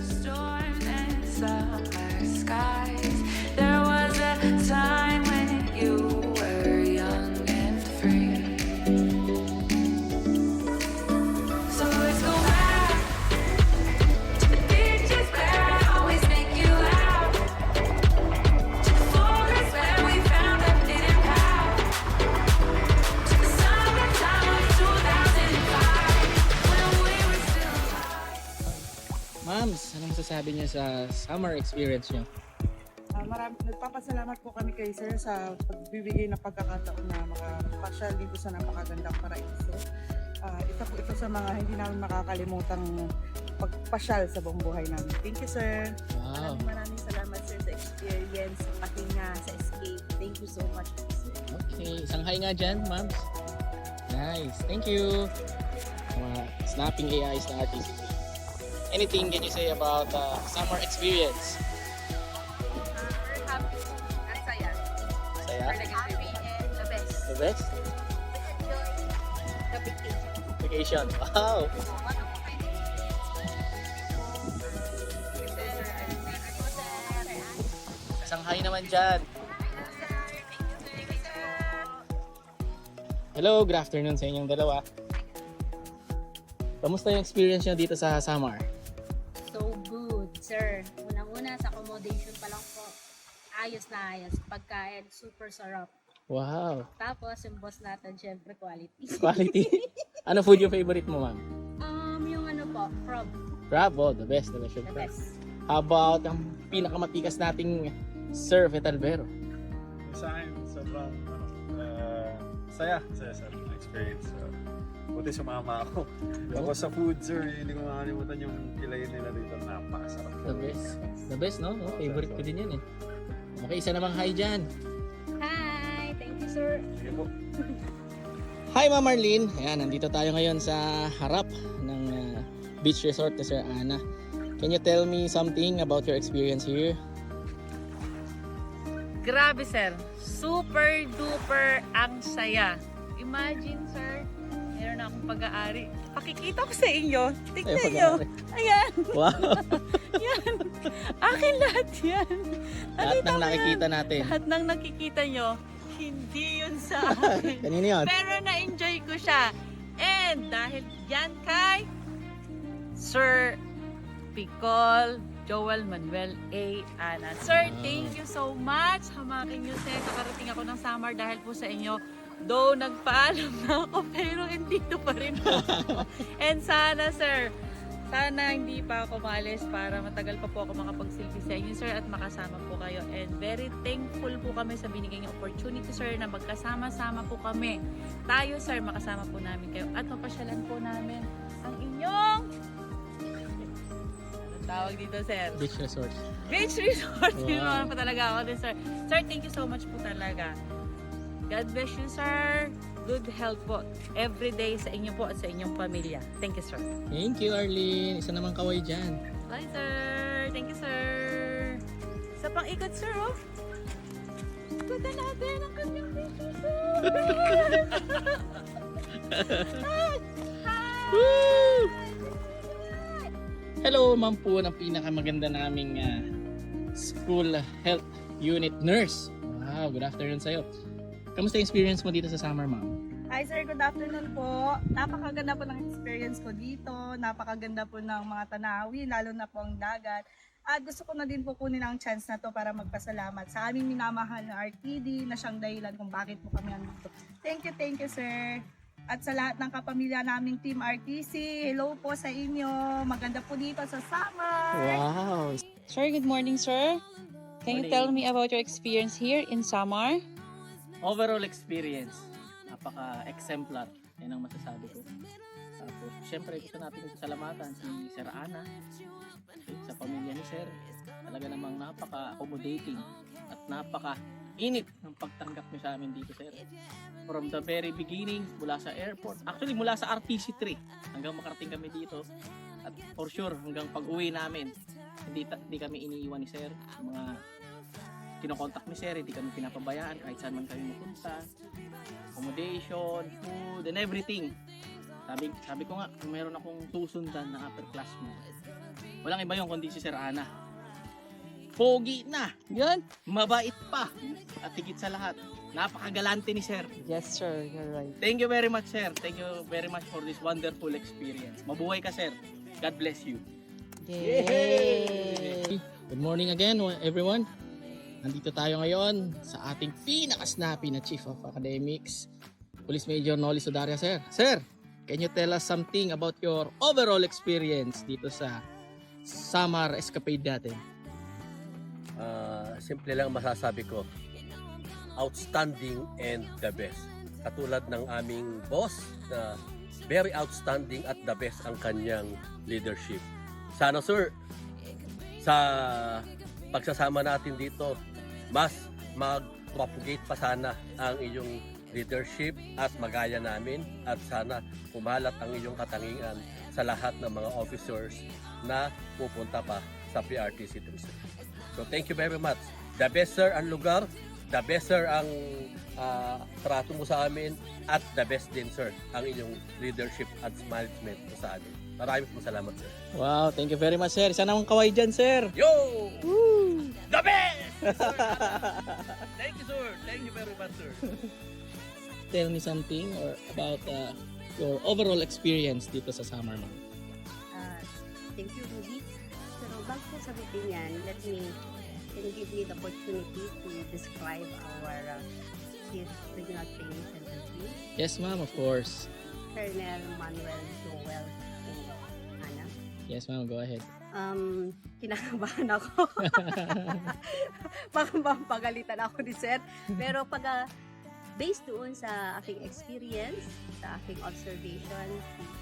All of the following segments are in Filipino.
storms and summer skies. There was a time when you were young and free. So let's go back to the beaches where I always make you laugh, to the forest where we found that hidden path, to the summertime of 2005 when we were still high. Ma'ams, anong masasabi niyo sa summer experience niyo? Nagpapasalamat po kami kay sir sa pagbibigay ng pagkakataon na makapasyal dito sa napakagandang paraiso. Isa po ito sa mga hindi namin makakalimutang pagpasyal sa buong buhay namin. Thank you, sir. Wow. Maraming salamat sir sa experience, sa pahinga, sa escape. Thank you so much sir. Okay, isang hi nga dyan, ma'ams. Nice, thank you. Mga snapping AIs na artist. Anything can you say about summer experience? We're happy at saya. Saya? We're happy and the best. The best? Enjoy the vacation. Vacation. Wow. Isang hi naman dyan. Hello, good afternoon sa inyong dalawa. Kamusta yung experience nyo dito sa summer? So good, sir. Unang-una sa accommodation pa lang po. Ayos na ayos. Pagkain, super sarap. Wow. Tapos, yung boss natin, syempre, quality. Quality. Ano food yung favorite mo, ma'am? Yung ano po, crab. Crab, oh, the best yung The crab. best. How about ang pinakamatikas nating Sir Fetalbero? Sa akin, sobrang saya sa experience. Buti sumama ako. Ako sa food, sir, hindi ko makalimutan yung kilayin nila dito. Napakasarap. The best. The best, no? Oh, favorite ko din yan eh. Okay, isa namang hi dyan. Hi! Thank you, sir. Sige po. Hi, Ma'am Marlene. Ayan, nandito tayo ngayon sa harap ng beach resort ni Sir Ana. Can you tell me something about your experience here? Grabe sir, super duper ang saya. Imagine sir, meron akong pag-aari. Pakikita ko sa inyo. Tingnan Ay, nyo. pag-aari. Ayan, Wow! yan. Akin lahat yan. Lahat ng mo yan? nakikita natin. Lahat ng nakikita nyo, hindi yun sa akin. Kanino yun? Pero na-enjoy ko siya. And dahil yan kay Sir Picol Joel Manuel A. Ana. Sir, thank you so much. Hamakin niyo sir. Nakarating ako ng summer dahil po sa inyo. Though nagpaalam na ako pero andito pa rin ako. And sana sir, sana hindi pa ako maalis para matagal pa po ako makapagsilbi sa inyo sir at makasama po kayo. And very thankful po kami sa binigay niyong opportunity sir na magkasama-sama po kami. Tayo sir, makasama po namin kayo at mapasyalan po namin ang inyong tawag dito sir? Beach resort. Beach resort. Wow. Yun naman pa talaga ako din sir. Sir, thank you so much po talaga. God bless you sir. Good health po every day sa inyo po at sa inyong pamilya. Thank you sir. Thank you, Arlene. Isa namang kaway dyan. Bye sir. Thank you sir. Sa pang-ikot sir oh. Ikutan natin ang kanyang beach resort. Woo! Hello, ma'am po ng pinakamaganda naming school health unit nurse. Wow, good afternoon sa'yo. Kamusta yung experience mo dito sa summer, ma'am? Hi, sir. Good afternoon po. Napakaganda po ng experience ko dito. Napakaganda po ng mga tanawin, lalo na po ang dagat. At gusto ko na din po kunin ang chance na to para magpasalamat sa aming minamahal na RTD na siyang dahilan kung bakit po kami andito. Thank you, sir. At sa lahat ng kapamilya naming Team RTC, hello po sa inyo. Maganda po dito sa summer. Wow! Sir, good morning, sir. Can you tell me about your experience here in Samar? Overall experience, napaka-exemplar. Yan ang masasabi ko. Tapos, syempre gusto natin salamatan si Sir Ana, sa pamilya ni Sir. Talaga namang napaka-accommodating at napaka-init ng pagtanggap niyo sa amin dito, Sir. From the very beginning, mula sa airport, actually mula sa RTC 3 hanggang makarating kami dito. At for sure, hanggang pag-uwi namin, hindi kami iniiwan ni Sir. Yung mga kinokontak ni Sir, hindi kami pinapabayaan kahit saan man kami mapunta. Accommodation, food, and everything. Sabi ko nga, kung meron akong tusundan na upperclassman, Walang iba yung kundi si Sir Ana. Pogi na, Yun? mabait pa, at higit sa lahat, napakagalante ni Sir. Yes, sir. You're right. Thank you very much, Sir. Thank you very much for this wonderful experience. Mabuhay ka, Sir. God bless you. Yay! Good morning again, everyone. Nandito tayo ngayon sa ating pinaka-snappy na Chief of Academics, Police Major Noli Sudaria, Sir. Sir, can you tell us something about your overall experience dito sa Samar Escapade natin? Simple lang masasabi ko, outstanding and the best. Katulad ng aming boss na very outstanding at the best ang kanyang leadership. Sana sir, sa pagsasama natin dito, mas mag-propagate pa sana ang iyong leadership at magaya namin at sana kumalat ang iyong katangian sa lahat ng mga officers na pupunta pa sa PRTC 3. So thank you very much. The best sir ang lugar, the best sir ang trato mo sa amin, at the best din sir ang inyong leadership at management mo sa amin. Maraming po salamat sir. Wow, thank you very much, Sir. Isa namang kaway dyan, Sir. Yo! The best! Sir, thank you sir. Thank you very much sir. Tell me something about your overall experience dito sa Samar, ma'am. Thank you, Rudy. Pero bago ko sabihin yan, can you give me the opportunity to describe our Chief Regional Training Center team? Yes, ma'am, of course. Colonel Manuel Joel Ana. Yes, ma'am, go ahead. Kinakabahan ako. Baka mapagalitan ako ni Sir. Pero based doon sa aking experience, sa aking observation,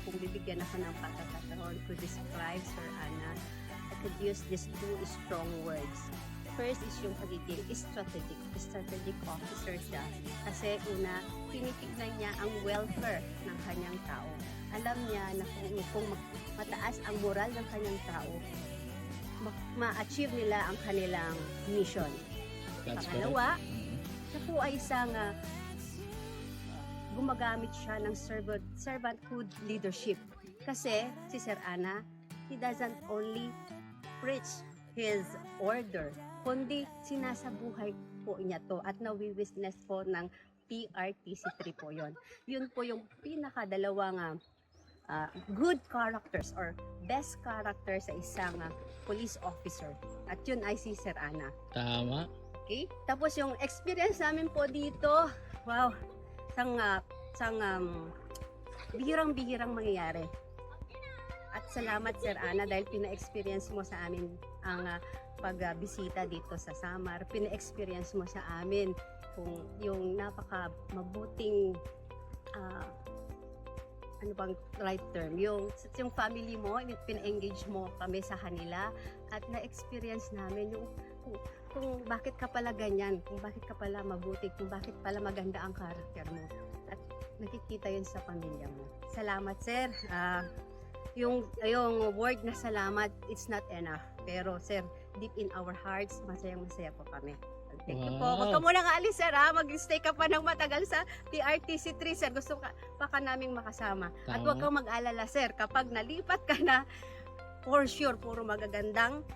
kung bibigyan ako ng pagkakataon to describe Sir Ana, I could use these two strong words. First is yung pagiging strategic officer siya. Kasi una, tinitignan niya ang welfare ng kanyang tao. Alam niya na kung mataas ang moral ng kanyang tao, ma-achieve nila ang kanilang mission. Pangalawa, siya po ay isang gumagamit siya ng servanthood leadership. Kasi si Sir Ana, he doesn't only preach his order, kundi sinasabuhay po niya to at nawi-witness po ng PRTC3 po yon. Yun po yung pinakadalawang good characters or best character sa isang police officer. At yun ay si Sir Ana. Tama. Okay? Tapos yung experience namin po dito, wow, bihirang-bihirang mangyayari. At salamat Sir Ana dahil pina-experience mo sa amin ang pagbisita dito sa Samar. Pina-experience mo sa amin kung yung napaka mabuting ano bang right term, yung family mo, pina-engage mo kami sa kanila at na-experience namin yung kung bakit ka pala ganyan, kung bakit ka pala mabuti, kung bakit pala maganda ang karakter mo. At nakikita yun sa pamilya mo. Salamat sir. Yung word na salamat, it's not enough. Pero sir, deep in our hearts, masayang-masaya po kami. Thank you po. Huwag ka muna alis sir ha. Mag-stay ka pa ng matagal sa PRTC 3 sir. Gusto pa ka naming makasama. At huwag kang mag-alala sir. Kapag nalipat ka na, for sure, puro magagandang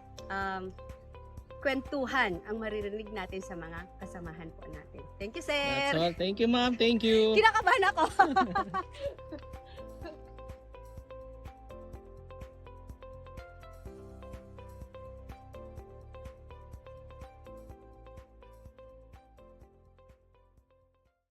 kwentuhan ang maririnig natin sa mga kasamahan po natin. Thank you sir. That's all. Thank you, ma'am. Thank you. Kinakabahan ako.